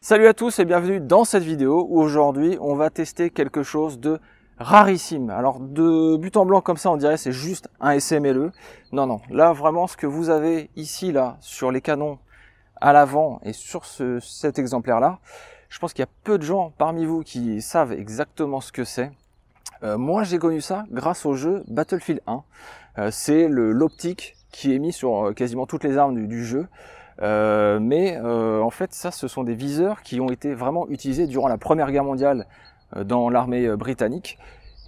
Salut à tous et bienvenue dans cette vidéo où aujourd'hui on va tester quelque chose de rarissime. Alors de but en blanc comme ça on dirait c'est juste un SMLE. Non, non, là vraiment ce que vous avez ici là sur les canons à l'avant et sur cet exemplaire là, je pense qu'il y a peu de gens parmi vous qui savent exactement ce que c'est. Moi j'ai connu ça grâce au jeu Battlefield 1. C'est l'optique qui est mis sur quasiment toutes les armes du jeu. En fait ça ce sont des viseurs qui ont été vraiment utilisés durant la Première Guerre mondiale dans l'armée britannique,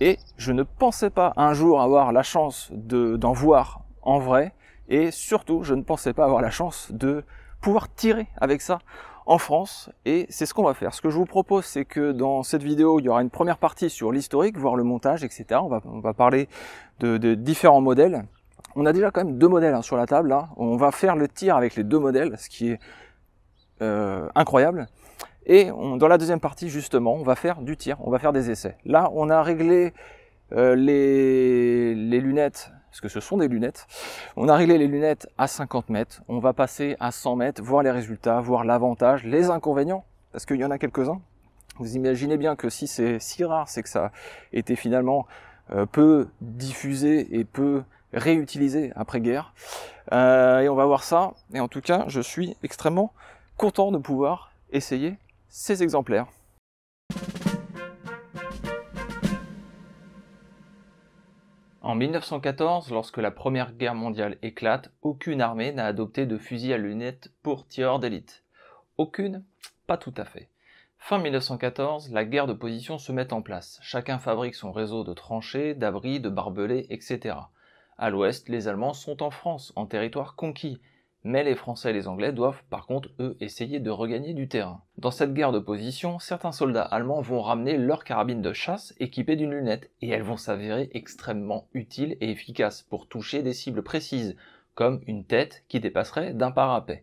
et je ne pensais pas un jour avoir la chance d'en voir en vrai, et surtout je ne pensais pas avoir la chance de pouvoir tirer avec ça en France, et c'est ce qu'on va faire. Ce que je vous propose, c'est que dans cette vidéo il y aura une première partie sur l'historique, voir le montage, etc. On va parler de différents modèles. On a déjà quand même deux modèles sur la table là. On va faire le tir avec les deux modèles, ce qui est incroyable. Et dans la deuxième partie justement, on va faire du tir, on va faire des essais. Là, on a réglé les lunettes, parce que ce sont des lunettes. On a réglé les lunettes à 50 mètres. On va passer à 100 mètres, voir les résultats, voir l'avantage, les inconvénients, parce qu'il y en a quelques-uns. Vous imaginez bien que si c'est si rare, c'est que ça a été finalement peu diffusé et peu réutilisé après-guerre. Et on va voir ça. Et en tout cas, je suis extrêmement content de pouvoir essayer ces exemplaires. En 1914, lorsque la Première Guerre mondiale éclate, aucune armée n'a adopté de fusil à lunettes pour tireurs d'élite. Aucune? Pas tout à fait. Fin 1914, la guerre de position se met en place. Chacun fabrique son réseau de tranchées, d'abris, de barbelés, etc. À l'ouest, les Allemands sont en France, en territoire conquis. Mais les Français et les Anglais doivent par contre, eux, essayer de regagner du terrain. Dans cette guerre de position, certains soldats allemands vont ramener leur carabine de chasse équipée d'une lunette, et elles vont s'avérer extrêmement utiles et efficaces pour toucher des cibles précises, comme une tête qui dépasserait d'un parapet.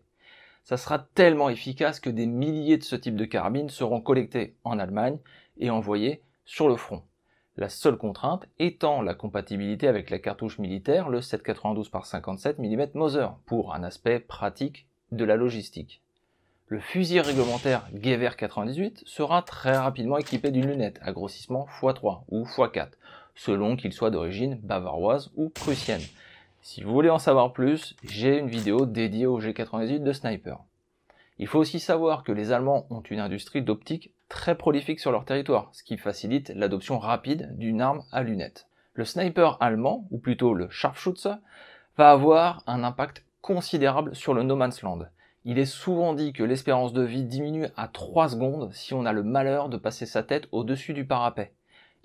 Ça sera tellement efficace que des milliers de ce type de carabines seront collectées en Allemagne et envoyées sur le front. La seule contrainte étant la compatibilité avec la cartouche militaire, le 7,92 par 57 mm Mauser, pour un aspect pratique de la logistique. Le fusil réglementaire Gewehr 98 sera très rapidement équipé d'une lunette à grossissement x3 ou x4, selon qu'il soit d'origine bavaroise ou prussienne. Si vous voulez en savoir plus, j'ai une vidéo dédiée au G98 de sniper. Il faut aussi savoir que les Allemands ont une industrie d'optique très prolifique sur leur territoire, ce qui facilite l'adoption rapide d'une arme à lunettes. Le sniper allemand, ou plutôt le Scharfschütze, va avoir un impact considérable sur le no man's land. Il est souvent dit que l'espérance de vie diminue à 3 secondes si on a le malheur de passer sa tête au-dessus du parapet.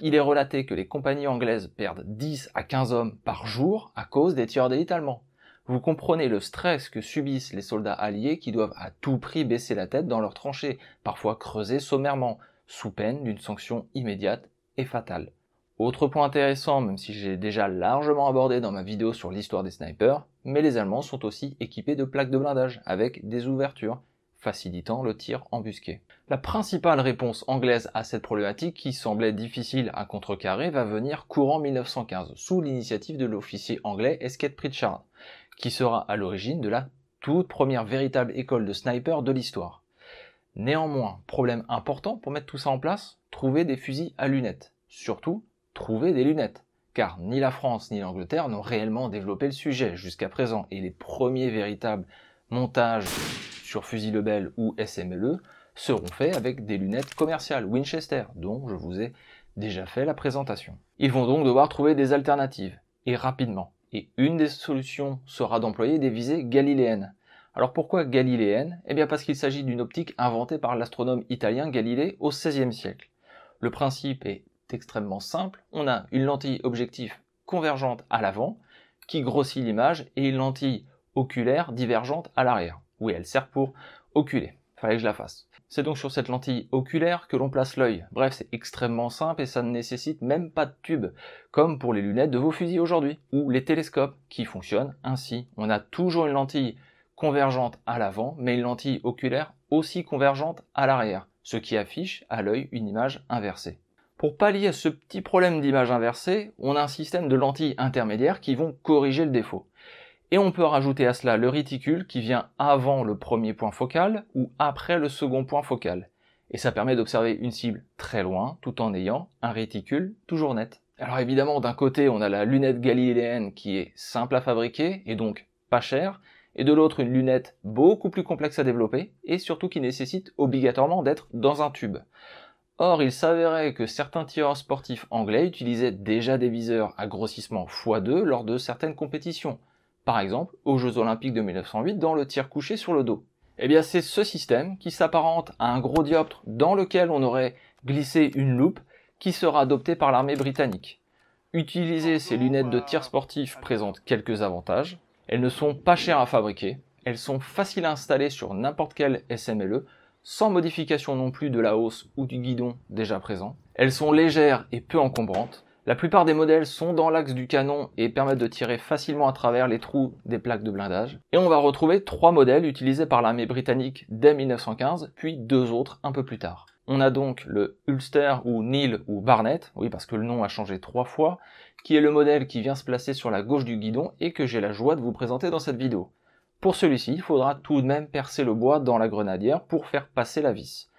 Il est relaté que les compagnies anglaises perdent 10 à 15 hommes par jour à cause des tireurs d'élite allemands. Vous comprenez le stress que subissent les soldats alliés qui doivent à tout prix baisser la tête dans leurs tranchées, parfois creusées sommairement, sous peine d'une sanction immédiate et fatale. Autre point intéressant, même si j'ai déjà largement abordé dans ma vidéo sur l'histoire des snipers, mais les Allemands sont aussi équipés de plaques de blindage avec des ouvertures, facilitant le tir embusqué. La principale réponse anglaise à cette problématique, qui semblait difficile à contrecarrer, va venir courant 1915, sous l'initiative de l'officier anglais Escape Pritchard, qui sera à l'origine de la toute première véritable école de sniper de l'histoire. Néanmoins, problème important pour mettre tout ça en place, trouver des fusils à lunettes. Surtout, trouver des lunettes. Car ni la France ni l'Angleterre n'ont réellement développé le sujet jusqu'à présent, et les premiers véritables montages sur fusil Lebel ou SMLE seront faits avec des lunettes commerciales Winchester, dont je vous ai déjà fait la présentation. Ils vont donc devoir trouver des alternatives, et rapidement. Et une des solutions sera d'employer des visées galiléennes. Alors pourquoi galiléennes? Eh bien parce qu'il s'agit d'une optique inventée par l'astronome italien Galilée au XVIe siècle. Le principe est extrêmement simple, on a une lentille objectif convergente à l'avant, qui grossit l'image, et une lentille oculaire divergente à l'arrière. Oui, elle sert pour oculer, fallait que je la fasse. C'est donc sur cette lentille oculaire que l'on place l'œil. Bref, c'est extrêmement simple et ça ne nécessite même pas de tube, comme pour les lunettes de vos fusils aujourd'hui, ou les télescopes, qui fonctionnent ainsi. On a toujours une lentille convergente à l'avant, mais une lentille oculaire aussi convergente à l'arrière, ce qui affiche à l'œil une image inversée. Pour pallier à ce petit problème d'image inversée, on a un système de lentilles intermédiaires qui vont corriger le défaut. Et on peut rajouter à cela le réticule qui vient avant le premier point focal ou après le second point focal. Et ça permet d'observer une cible très loin tout en ayant un réticule toujours net. Alors évidemment, d'un côté, on a la lunette galiléenne qui est simple à fabriquer et donc pas chère, et de l'autre une lunette beaucoup plus complexe à développer et surtout qui nécessite obligatoirement d'être dans un tube. Or, il s'avérait que certains tireurs sportifs anglais utilisaient déjà des viseurs à grossissement x2 lors de certaines compétitions. Par exemple, aux Jeux Olympiques de 1908 dans le tir couché sur le dos. Eh bien, c'est ce système qui s'apparente à un gros dioptre dans lequel on aurait glissé une loupe qui sera adopté par l'armée britannique. Utiliser ces lunettes de tir sportif présente quelques avantages. Elles ne sont pas chères à fabriquer, elles sont faciles à installer sur n'importe quel SMLE, sans modification non plus de la hausse ou du guidon déjà présent. Elles sont légères et peu encombrantes. La plupart des modèles sont dans l'axe du canon et permettent de tirer facilement à travers les trous des plaques de blindage. Et on va retrouver 3 modèles utilisés par l'armée britannique dès 1915, puis 2 autres un peu plus tard. On a donc le Ulster ou Neil ou Barnett, oui parce que le nom a changé 3 fois, qui est le modèle qui vient se placer sur la gauche du guidon et que j'ai la joie de vous présenter dans cette vidéo. Pour celui-ci, il faudra tout de même percer le bois dans la grenadière pour faire passer la vis.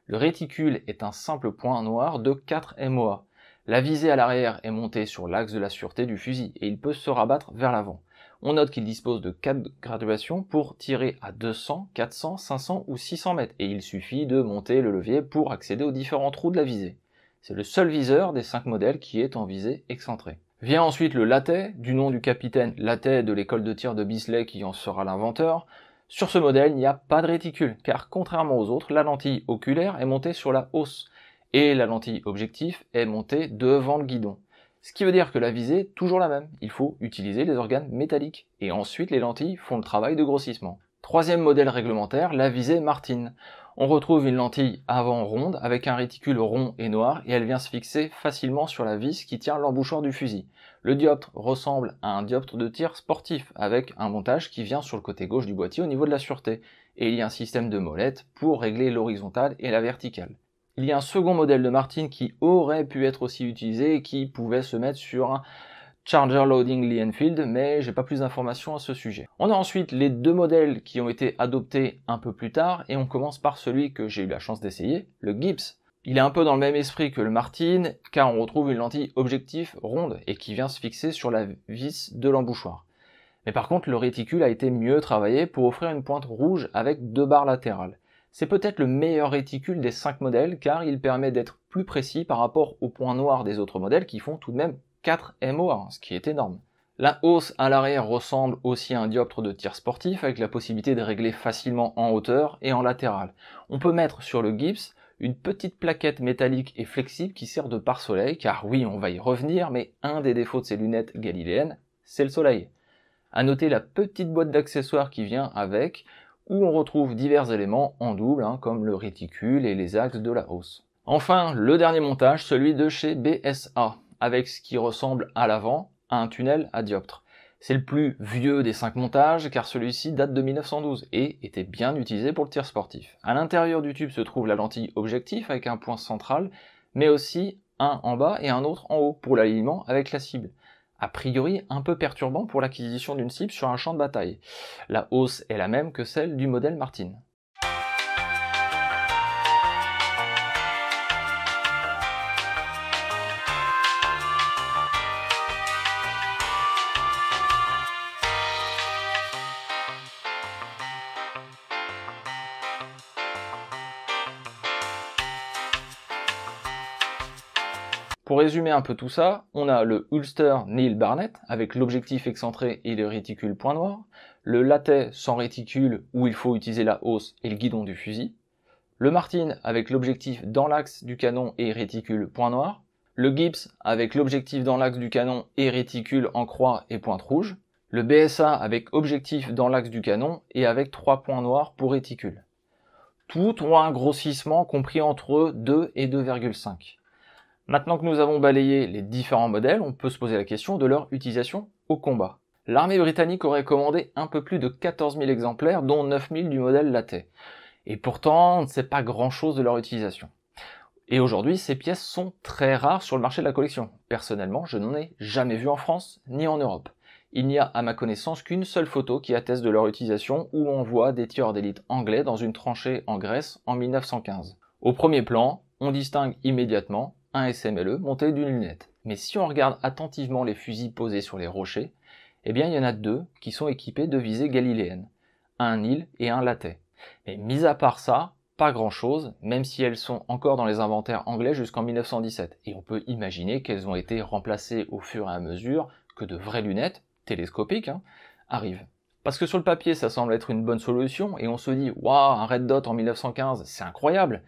Le réticule est un simple point noir de 4 MOA. La visée à l'arrière est montée sur l'axe de la sûreté du fusil et il peut se rabattre vers l'avant. On note qu'il dispose de 4 graduations pour tirer à 200, 400, 500 ou 600 mètres et il suffit de monter le levier pour accéder aux différents trous de la visée. C'est le seul viseur des 5 modèles qui est en visée excentrée. Vient ensuite le Latet, du nom du capitaine Latet de l'école de tir de Bisley qui en sera l'inventeur. Sur ce modèle, il n'y a pas de réticule, car contrairement aux autres, la lentille oculaire est montée sur la hausse, et la lentille objectif est montée devant le guidon. Ce qui veut dire que la visée est toujours la même, il faut utiliser les organes métalliques, et ensuite les lentilles font le travail de grossissement. Troisième modèle réglementaire, la visée Martin. On retrouve une lentille avant ronde avec un réticule rond et noir et elle vient se fixer facilement sur la vis qui tient l'embouchoir du fusil. Le dioptre ressemble à un dioptre de tir sportif avec un montage qui vient sur le côté gauche du boîtier au niveau de la sûreté et il y a un système de molette pour régler l'horizontale et la verticale. Il y a un second modèle de Martin qui aurait pu être aussi utilisé et qui pouvait se mettre sur un Charger Loading Lee Enfield, mais j'ai pas plus d'informations à ce sujet. On a ensuite les 2 modèles qui ont été adoptés un peu plus tard, et on commence par celui que j'ai eu la chance d'essayer, le Gibbs. Il est un peu dans le même esprit que le Martin, car on retrouve une lentille objectif ronde, et qui vient se fixer sur la vis de l'embouchoir. Mais par contre, le réticule a été mieux travaillé pour offrir une pointe rouge avec 2 barres latérales. C'est peut-être le meilleur réticule des 5 modèles, car il permet d'être plus précis par rapport aux points noirs des autres modèles qui font tout de même 4 MOA, ce qui est énorme. La hausse à l'arrière ressemble aussi à un dioptre de tir sportif avec la possibilité de régler facilement en hauteur et en latéral. On peut mettre sur le Gibbs une petite plaquette métallique et flexible qui sert de pare-soleil, car oui, on va y revenir, mais un des défauts de ces lunettes galiléennes, c'est le soleil. À noter la petite boîte d'accessoires qui vient avec, où on retrouve divers éléments en double, comme le réticule et les axes de la hausse. Enfin, le dernier montage, celui de chez BSA, avec ce qui ressemble à l'avant à un tunnel à dioptre. C'est le plus vieux des 5 montages car celui-ci date de 1912 et était bien utilisé pour le tir sportif. À l'intérieur du tube se trouve la lentille objectif avec un point central, mais aussi un en bas et un autre en haut pour l'alignement avec la cible. A priori un peu perturbant pour l'acquisition d'une cible sur un champ de bataille. La hausse est la même que celle du modèle Martin. Pour résumer un peu tout ça, on a le Ulster Neil Barnett avec l'objectif excentré et le réticule point noir, le Latet sans réticule où il faut utiliser la hausse et le guidon du fusil, le Martin avec l'objectif dans l'axe du canon et réticule point noir, le Gibbs avec l'objectif dans l'axe du canon et réticule en croix et pointe rouge, le BSA avec objectif dans l'axe du canon et avec 3 points noirs pour réticule. Toutes ont un grossissement compris entre 2 et 2,5. Maintenant que nous avons balayé les différents modèles, on peut se poser la question de leur utilisation au combat. L'armée britannique aurait commandé un peu plus de 14 000 exemplaires, dont 9 000 du modèle Latet. Et pourtant, on ne sait pas grand-chose de leur utilisation. Et aujourd'hui, ces pièces sont très rares sur le marché de la collection. Personnellement, je n'en ai jamais vu en France, ni en Europe. Il n'y a à ma connaissance qu'une seule photo qui atteste de leur utilisation où on voit des tireurs d'élite anglais dans une tranchée en Grèce en 1915. Au premier plan, on distingue immédiatement un SMLE monté d'une lunette. Mais si on regarde attentivement les fusils posés sur les rochers, eh bien il y en a deux qui sont équipés de visées galiléennes, un Nil et un Latet. Mais mis à part ça, pas grand chose, même si elles sont encore dans les inventaires anglais jusqu'en 1917. Et on peut imaginer qu'elles ont été remplacées au fur et à mesure que de vraies lunettes, télescopiques, arrivent. Parce que sur le papier, ça semble être une bonne solution, et on se dit « Waouh, un Red Dot en 1915, c'est incroyable !»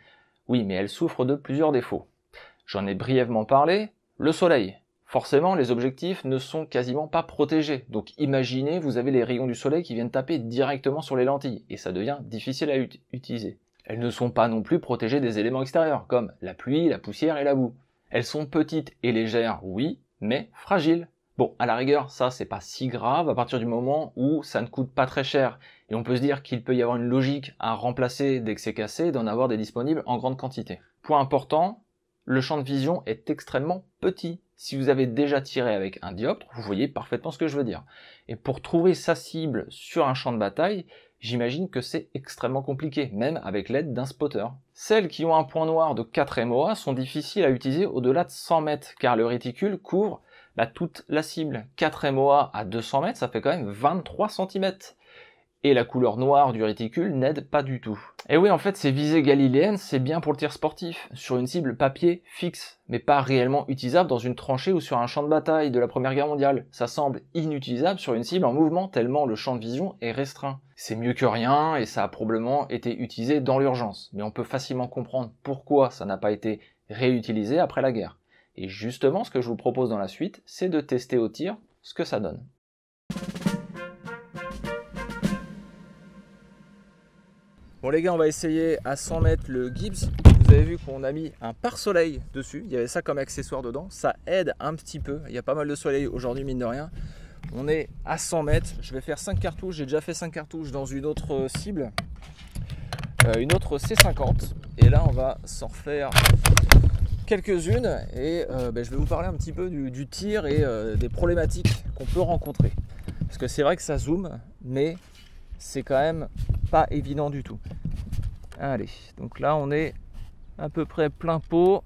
Oui, mais elle souffre de plusieurs défauts. J'en ai brièvement parlé, le soleil. Forcément, les objectifs ne sont quasiment pas protégés. Donc imaginez, vous avez les rayons du soleil qui viennent taper directement sur les lentilles, et ça devient difficile à utiliser. Elles ne sont pas non plus protégées des éléments extérieurs, comme la pluie, la poussière et la boue. Elles sont petites et légères, oui, mais fragiles. Bon, à la rigueur, ça c'est pas si grave à partir du moment où ça ne coûte pas très cher. Et on peut se dire qu'il peut y avoir une logique à remplacer dès que c'est cassé, d'en avoir des disponibles en grande quantité. Point important, le champ de vision est extrêmement petit. Si vous avez déjà tiré avec un dioptre, vous voyez parfaitement ce que je veux dire. Et pour trouver sa cible sur un champ de bataille, j'imagine que c'est extrêmement compliqué, même avec l'aide d'un spotter. Celles qui ont un point noir de 4 MOA sont difficiles à utiliser au-delà de 100 mètres, car le réticule couvre toute la cible. 4 MOA à 200 mètres, ça fait quand même 23 cm. Et la couleur noire du réticule n'aide pas du tout. Et oui, en fait, ces visées galiléennes, c'est bien pour le tir sportif, sur une cible papier fixe, mais pas réellement utilisable dans une tranchée ou sur un champ de bataille de la Première Guerre mondiale. Ça semble inutilisable sur une cible en mouvement tellement le champ de vision est restreint. C'est mieux que rien et ça a probablement été utilisé dans l'urgence, mais on peut facilement comprendre pourquoi ça n'a pas été réutilisé après la guerre. Et justement, ce que je vous propose dans la suite, c'est de tester au tir ce que ça donne. Bon les gars, on va essayer à 100 mètres le Gibbs. Vous avez vu qu'on a mis un pare-soleil dessus. Il y avait ça comme accessoire dedans. Ça aide un petit peu. Il y a pas mal de soleil aujourd'hui, mine de rien. On est à 100 mètres. Je vais faire 5 cartouches. J'ai déjà fait 5 cartouches dans une autre cible. Une autre C50. Et là, on va s'en refaire quelques-unes. Et je vais vous parler un petit peu du tir et des problématiques qu'on peut rencontrer. Parce que c'est vrai que ça zoome, mais c'est quand même pas évident du tout. Allez, donc là on est à peu près plein pot.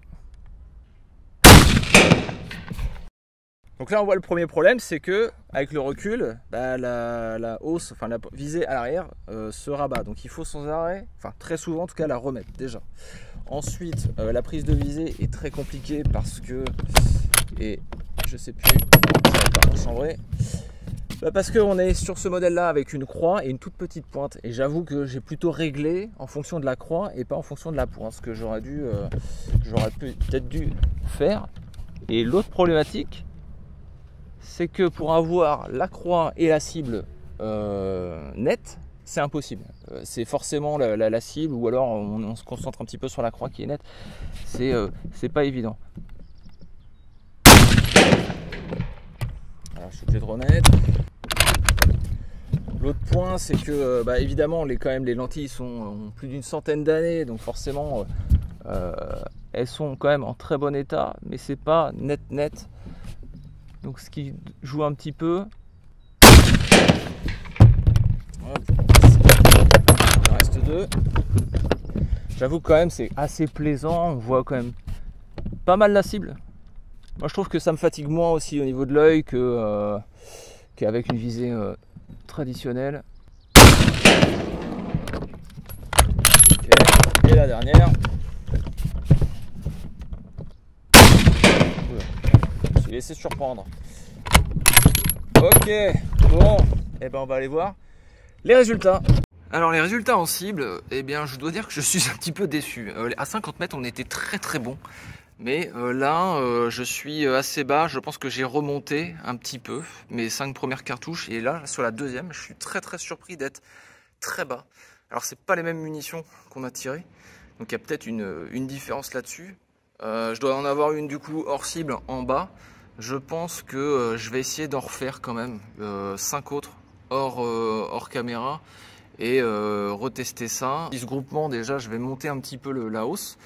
Donc là on voit le premier problème, c'est que avec le recul, la hausse, enfin la visée à l'arrière se rabat. Donc il faut sans arrêt, enfin très souvent en tout cas, la remettre déjà. Ensuite, la prise de visée est très compliquée parce que, et je sais plus, ça va pas chambrer. Parce qu'on est sur ce modèle là avec une croix et une toute petite pointe, et j'avoue que j'ai plutôt réglé en fonction de la croix et pas en fonction de la pointe, ce que j'aurais peut-être dû faire. Et l'autre problématique, c'est que pour avoir la croix et la cible nette, c'est impossible. C'est forcément la cible, ou alors on se concentre un petit peu sur la croix qui est nette. C'est pas évident. Alors, je suis obligé de remettre. L'autre point, c'est que évidemment les lentilles ont plus d'une centaine d'années, donc forcément elles sont quand même en très bon état, mais c'est pas net. Donc ce qui joue un petit peu. Hop. Il en reste deux. J'avoue quand même c'est assez plaisant, on voit quand même pas mal la cible. Moi je trouve que ça me fatigue moins aussi au niveau de l'œil qu'avec une visée traditionnelle. Okay. Et la dernière. Je me suis laissé surprendre. Ok, bon, et on va aller voir les résultats. Alors les résultats en cible, je dois dire que je suis un petit peu déçu. À 50 mètres, on était très bon. Mais là, je suis assez bas. Je pense que j'ai remonté un petit peu mes 5 premières cartouches. Et là, sur la deuxième, je suis très surpris d'être très bas. Alors, c'est pas les mêmes munitions qu'on a tirées. Donc, il y a peut-être une différence là-dessus. Je dois en avoir une, du coup, hors cible en bas. Je pense que je vais essayer d'en refaire quand même 5 autres hors caméra. et retester ça. Ce groupement, déjà, je vais monter un petit peu la hausse.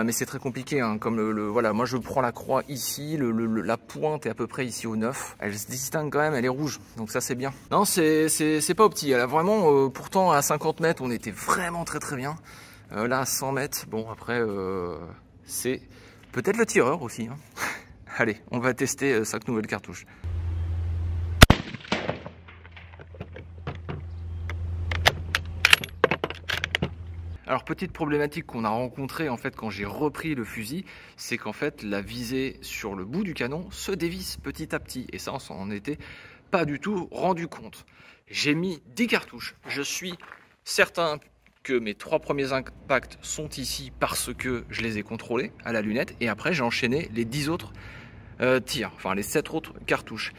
Mais c'est très compliqué, hein, comme voilà, moi je prends la croix ici, la pointe est à peu près ici au 9. Elle se distingue quand même, elle est rouge, donc ça c'est bien. Non, c'est pas opti, elle a vraiment, pourtant à 50 mètres on était vraiment très bien. Là à 100 mètres, bon après c'est peut-être le tireur aussi. Hein. Allez, on va tester 5 nouvelles cartouches. Alors petite problématique qu'on a rencontrée en fait quand j'ai repris le fusil, c'est qu'en fait la visée sur le bout du canon se dévisse petit à petit et ça on s'en était pas du tout rendu compte. J'ai mis 10 cartouches, je suis certain que mes 3 premiers impacts sont ici parce que je les ai contrôlés à la lunette et après j'ai enchaîné les 10 autres tirs, enfin les 7 autres cartouches.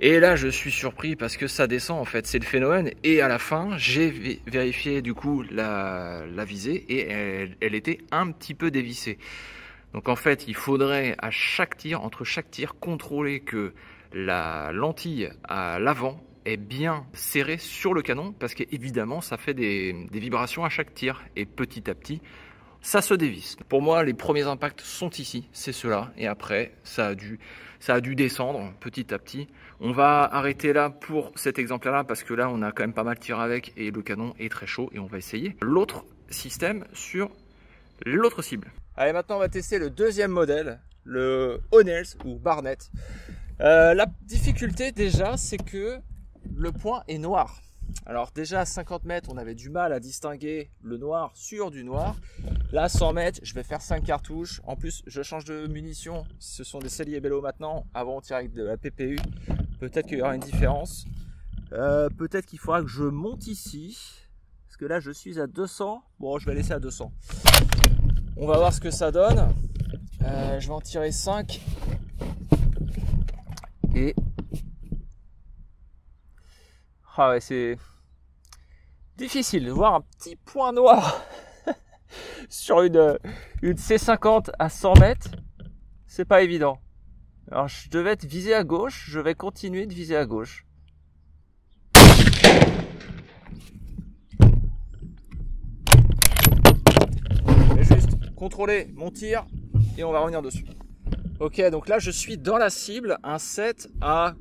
Et là, je suis surpris parce que ça descend, en fait, c'est le phénomène. Et à la fin, j'ai vérifié du coup la visée et elle était un petit peu dévissée. Donc en fait, il faudrait à chaque tir, entre chaque tir, contrôler que la lentille à l'avant est bien serrée sur le canon parce qu'évidemment, ça fait des vibrations à chaque tir. Et petit à petit, ça se dévisse. Pour moi, les premiers impacts sont ici, c'est cela. Et après, ça a dû descendre petit à petit. On va arrêter là pour cet exemplaire-là parce que là, on a quand même pas mal tiré avec et le canon est très chaud et on va essayer l'autre système sur l'autre cible. Allez, maintenant, on va tester le deuxième modèle, le O'Neill's ou Barnett. La difficulté déjà, c'est que le point est noir. Alors déjà à 50 mètres, on avait du mal à distinguer le noir sur du noir. Là, à 100 mètres, je vais faire 5 cartouches. En plus, je change de munitions. Ce sont des Cellier Bello maintenant. Avant, on tirait avec de la PPU. Peut-être qu'il y aura une différence. Peut-être qu'il faudra que je monte ici. Parce que là, je suis à 200. Bon, je vais laisser à 200. On va voir ce que ça donne. Je vais en tirer 5. Et... ah ouais, c'est difficile de voir un petit point noir sur une C50 à 100 mètres. C'est pas évident. Alors je devais être visé à gauche, je vais continuer de viser à gauche. Je vais juste contrôler mon tir et on va revenir dessus. Ok, donc là je suis dans la cible, un 7 à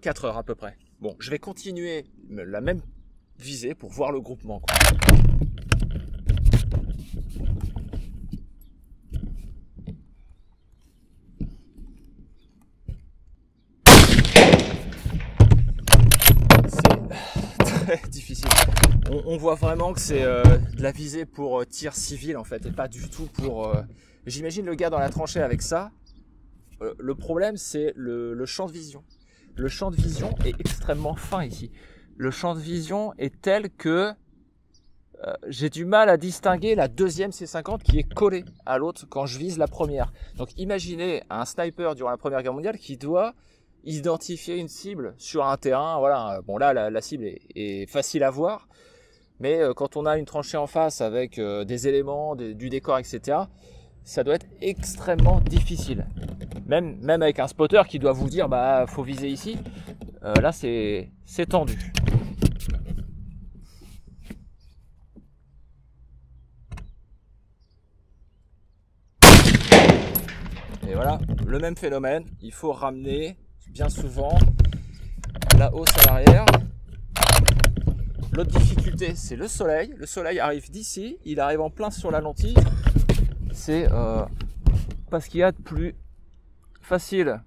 4 heures à peu près. Bon, je vais continuer la même visée pour voir le groupement, quoi. C'est très difficile. On voit vraiment que c'est de la visée pour tir civil en fait, et pas du tout pour... J'imagine le gars dans la tranchée avec ça. Le problème, c'est le champ de vision. Le champ de vision est extrêmement fin ici. Le champ de vision est tel que j'ai du mal à distinguer la deuxième C50 qui est collée à l'autre quand je vise la première. Donc imaginez un sniper durant la Première Guerre mondiale qui doit identifier une cible sur un terrain. Voilà. Bon là, la cible est facile à voir. Mais quand on a une tranchée en face avec des éléments, du décor, etc., ça doit être extrêmement difficile. Même avec un spotter qui doit vous dire bah faut viser ici, là c'est tendu. Et voilà, le même phénomène, il faut ramener bien souvent la hausse à l'arrière. L'autre difficulté, c'est le soleil. Le soleil arrive d'ici, il arrive en plein sur la lentille. C'est pas ce qu'il y a de plus facile.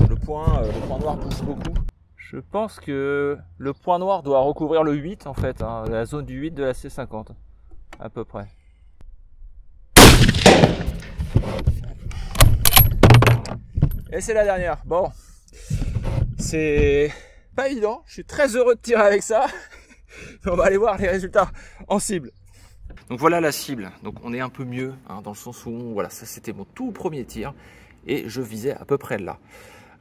Le point noir bouge beaucoup. Je pense que le point noir doit recouvrir le 8 en fait, hein, la zone du 8 de la C50 à peu près. Et c'est la dernière. Bon, c'est pas évident. Je suis très heureux de tirer avec ça. On va aller voir les résultats en cible. Donc voilà la cible. Donc on est un peu mieux hein, dans le sens où voilà, ça c'était mon tout premier tir et je visais à peu près là.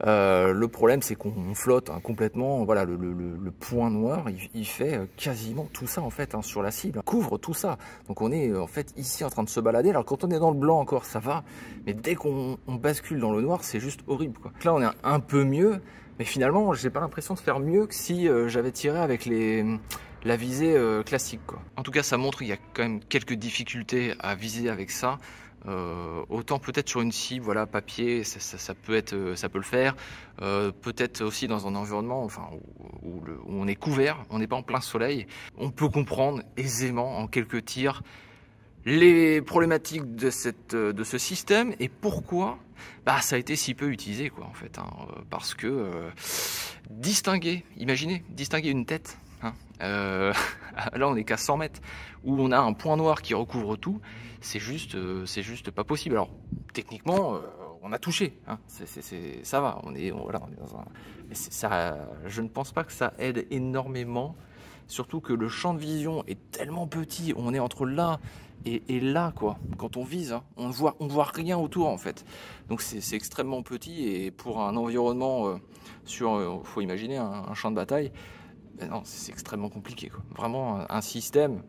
Le problème c'est qu'on flotte hein, complètement. Voilà, le point noir il fait quasiment tout ça en fait hein, sur la cible, couvre tout ça. Donc on est en fait ici en train de se balader. Alors quand on est dans le blanc encore ça va, mais dès qu'on bascule dans le noir c'est juste horrible quoi. Donc là on est un peu mieux. Mais finalement, j'ai pas l'impression de faire mieux que si j'avais tiré avec la visée classique, quoi. En tout cas, ça montre qu'il y a quand même quelques difficultés à viser avec ça. Autant peut-être sur une cible, voilà, papier, ça peut le faire. Peut-être aussi dans un environnement, enfin, où on est couvert, on n'est pas en plein soleil. On peut comprendre aisément en quelques tirs les problématiques de ce système et pourquoi ça a été si peu utilisé, quoi, en fait, hein, parce que imaginez distinguer une tête, hein, là on est qu'à 100 mètres où on a un point noir qui recouvre tout, c'est juste pas possible. Alors techniquement on a touché, hein, ça va, voilà, on est dans un, mais ça, je ne pense pas que ça aide énormément, surtout que le champ de vision est tellement petit, on est entre là et là, quoi. Quand on vise, hein, on voit rien autour, en fait. Donc c'est extrêmement petit, et pour un environnement faut imaginer un champ de bataille, non, c'est extrêmement compliqué, quoi. Vraiment un système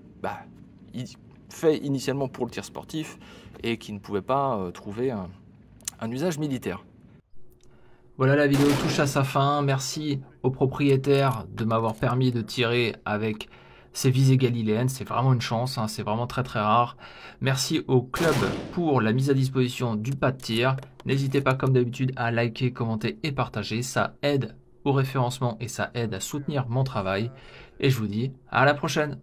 fait initialement pour le tir sportif et qui ne pouvait pas trouver un usage militaire. Voilà, la vidéo touche à sa fin. Merci au propriétaire de m'avoir permis de tirer avec ces visées galiléennes. C'est vraiment une chance, hein, c'est vraiment très très rare. Merci au club pour la mise à disposition du pas de tir. N'hésitez pas comme d'habitude à liker, commenter et partager. Ça aide au référencement et ça aide à soutenir mon travail. Et je vous dis à la prochaine.